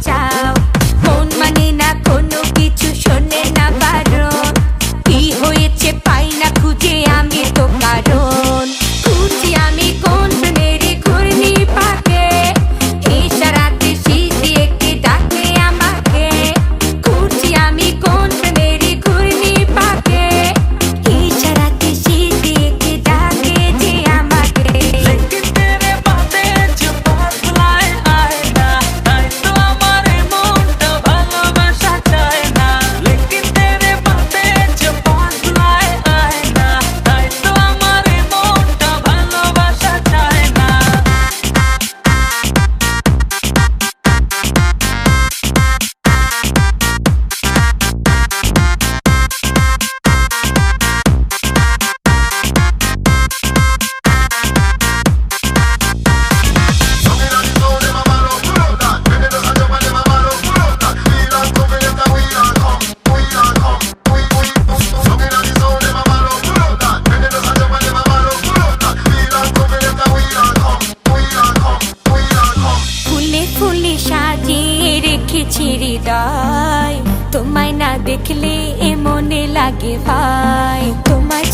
চাও। মন মানে না কোনো কিছু, শোনে না বারণ। কি হয়েছে পাই না খুঁজে আমি তো কারণ। খুঁজি আমি কোন প্রেমের ঘূর্ণি পাকে, ইশারাতে শীতে কে ডাকে আমাকে। খুঁজি আমি কোন প্রেমের ঘূর্ণি পাকে, ইশারাতে শীতে কে ডাকে যে আমাকে। लेकिन तेरे बातें जो बदलाए आए ना, তাই তো আমার মনটা ভালোবাসা চায় না। लेकिन तेरे बातें जो बदलाए आए ना, তাই তো আমার মনটা ভালোবাসা চায় না। ফুলে ফুলে সাজিয়ে রেখেছি হৃদয়, তোমায় না দেখলে এ মনে লাগে ভাই। তোমায়